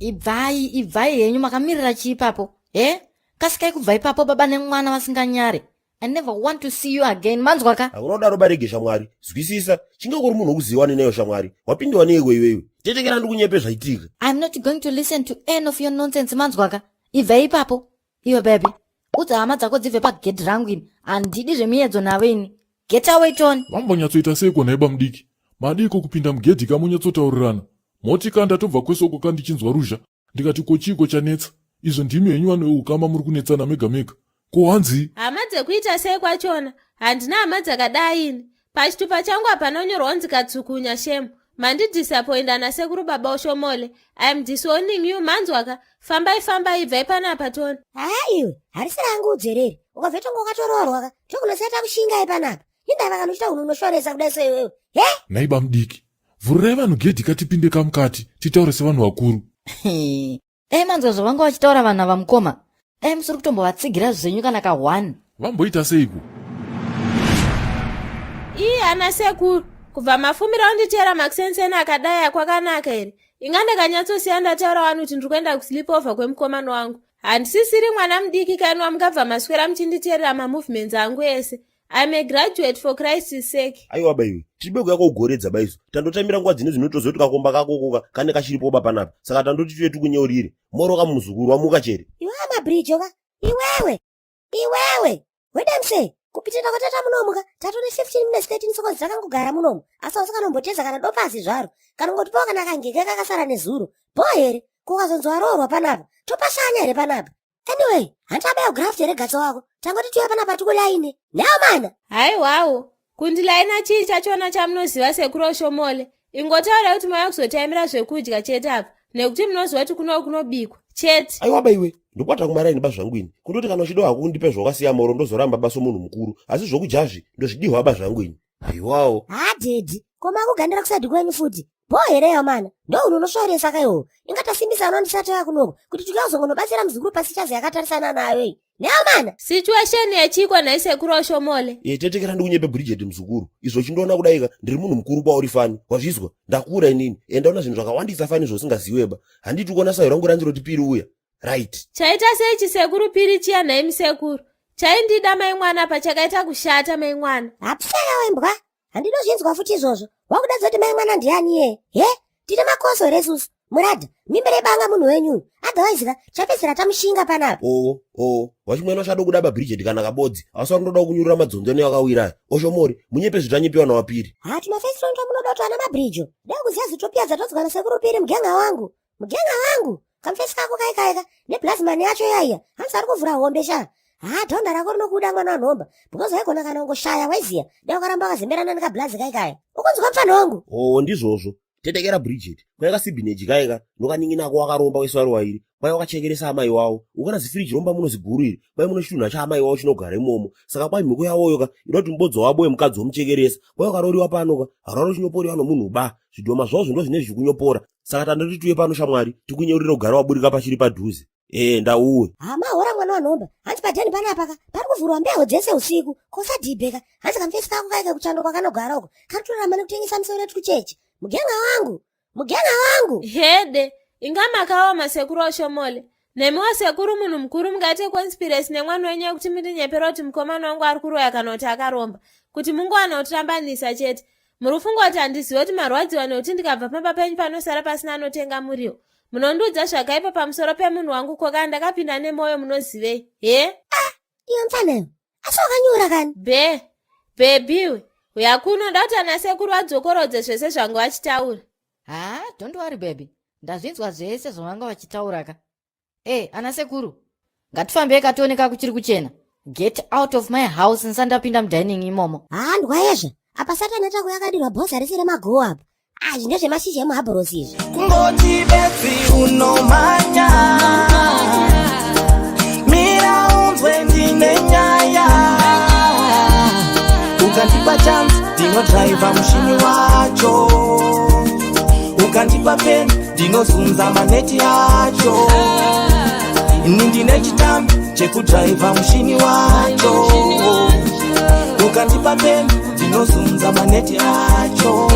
Ibvai henyu makamirira chii ipapo? Kasikai kubva ipapo baba nemwana vasinganyare. I never want to see you again. Manzwaka? Unodaro barege shamwari. Zwisisa. Chingakuri munhu wokuziwana neyo shamwari. Wapindwa newe iwewe. Tetekera ndikunyepe zvaitika. I'm not going to listen to any of your nonsense manzwaka. Ibvai ipapo. Iwe baby. Udza hama dzako dzibve pagedhi rangu ini. Handidi zvemiedzo nawe ini. Get away Tony. Wambonyatsoita seiko naiba mudiki. Madiko kupinda mugedhi kamunyatsotaurirana. Motika ndatobva kwesoko kandichinzwa ruzha. Ndikati kochiko chanetsa. Izvo ndimi henyu vanhu ukama muri kunetsana mega mega. Ko hanzi? Hama dzekuita sei kwachona? Handina hama dzakadai ini. Pachitupa changu hapanonyorwa kunzi Katsukunya shemu. Mandidisappointa nasekuru baba Oshomole. I am disowning you manzwaka. Fambai ibvai panapa Tony. Iwe, harisi rangu udzerere. Ukabvetonga ukatoroorwa ka. Tokunosata kushingai panapa. Indava kanochita unhu unoshoresa kudai seiwewe. Naiba mudiki. Vhurirai vanhu gedhi katipinde kamukati. Titaure sevanhu vakuru. Manzwa zvavanga vachitaura vanhu vamukoma. Musiri kutombovatsigira zvenyu kana ka1. Vamboita seiko? Ana sekuru. Kubva mafumira unditera makusenseni akadai akwakanaka here. Ingandakanyatsosiya ndataura vanhu kuti ndikuenda kusleep over kwemukomano wangu. Handisisiri mwana mudiki kanwa mungabva maswera muchinditeerera mamovements angu ese. I'm a graduate for Christ's sake. Aiwa baiwe, tibe kuyako kugoredza baizo. Tandotamira nguva dzine zvinotozoti kakomba kakokoka kane kachiripo panapa. Saka tandoti tuye tukunyeurire. Moroka muzukuru wamuka chere. Iwe amabridge oka. Iwewe. Wedamse. Kupitira kwatata munomuka. Tatone 15 minutes 13 seconds dzakangogara munomu. Asi usakanomboteza kana dopasi zvaro. Kana ngotipawo kana kangeke kakasara nezuro. Bohere. Kukazonzwa roorwa panapa. Topashanya here panapa. Anyway, handaba graft here gatso wako. Tangoti tuya panapa tukulaine. Nayo mana. Haiwawo. Kundilaina chii chachona chamunoziva sekuru Oshomole. Ingotaura kuti maya kuzotaimira zvekudya chete apa. Nekuti munoziva kuti kunobikwa. Chete. Aiwa baiwe. Ndokwata kumaraini bazvangu ini. Kundoti kana uchido hako kundipe zvakasiya moro ndozoramba baso munhu mukuru. Asi zvokujazvi ndozvidiwa bazvangu ini. Aiwawo. Dedi. Koma kugandira kusadi kwenyu futi. Bohereyo mana. Ndo unoshoresa kaiwo. Ingatasimbisa anondisata kunoko kuti tikazongonobatsira muzukuru pasichazi yakatarisana nayo. Nayo mana. Situation yechiko naisekuru Oshomole. Tetekera ndikunyepe Bridget muzukuru. Izvo chindoona kudaika ndiri munhu mukuru pauri fani. Wazvizwa? Ndakura inini. Ndaona zvinhu zvakawandisa fani zvosingaziweba. Handiti kuona sayo rangu ranziro tipiri uya. Right. Chaita sei chisekuru piri chiya nhai musekuru. Chaindida mai mwana pachakaita kushata mai mwana. Hapusaya wembwa. Handinozvinzwa futi izvozvo. Wakuda zoti mai mwana ndiani ye? Tine makoso resusu. Murada, mimbere banga munhu wenyu. Otherwise chapedzera tamushinga panapa. Wachimwena chado kudaba Bridget kana kabodzi. Asa ndoda kunyurira madzonzo neakawira. Oshomori, munyepe zvitanyipiwa na wapiri. Tuna face front munoda kuti ana mabridge. Dai kuziya zitopia dzatodzwa na sekuru piri mugenga wangu. Kamfesi kako kaikaika neplasma yacho yaya. Hanzi ari kuvhura hombe sha. Dhonda rako rinokuda mwana wanhomba. Because haigona kana ungoshaya waiziya. Dai ukaramba wakazemberana nekablazi kaikaya. Ukunzwa mfana wangu. Ndizvozvo. Tetekera Bridget. Kwaika sibhineji kaika. Ndokaningina ko wakaromba weswaro wairi. Kwai wakachekeresa amai wawo. Ukana zifiriji romba muno ziguriri. Kwai muno chitunha cha amai wawo chinogara imomo. Saka kwai mhiko yawoyoka inoti mubodzi wabo wemukadzi womuchekeresa. Kwai ukaroriwa panoka. Hararo chinoporiwa nomunhu ba. Zvidhoma zvavo ndo zvine zvikunyopora. Saka tandoti tuye pano shamwari. Tikunyeurira kugara waburika pachiri padhuze. Ndauwe. Mahora mwana wanhomba. Hanzi padhani panapa pari kuvhurwa mbeu dzese usiku. Kosadhibheka. Hanzi kamfesi kako kaika kuchando kwakanogara uko. Karitorama nekutengesa musoro wetu kuchechi. Mugenga wangu. Hede. Ingamakaoma sekuru Oshomole. Nemiwa sekuru munhu mukuru mungate conspiracy nemwana wenyu kuti mundinyepera kuti mukomana wangu ari kuroya kana kuti akaromba. Kuti mungowana kutirambanisa chete. Murufunga kuti handizivi kuti marwadziwa nekuti ndikabva pamba penyu panosara pasina anotenga muriwo. Munondiudza zvakaipa pamusoro pemunhu wangu koka ndakapinda nemwoyo munozivei. Iyo mfanayo. Asi wakanyura kani? Bebiwe. Uyakuno ndauti ana sekuru adzokorodze zvese zvangu vachitaura. Don't worry baby. Ndazvinzwa zvese zvavanga vachitaura ka. Ana sekuru. Ngatifambei katoneka kuchiri kuchena. Get out of my house nsandapinda mudining imomo. Ndwayezva. Apa Satani atakuyadirwa bhosi arisire mago apa. Zvine zvemashizha emuhabhorosi izvi. Kungoti besi unomanya. Mira unzwe ndine nyaya. Ukandipa chance ndinodriva mushini wacho. Ukandipa pen ndinozunza maneti acho. Ini ndine chitambi chekudriva mushini wacho. Ukandipa pen ndinozunza maneti acho.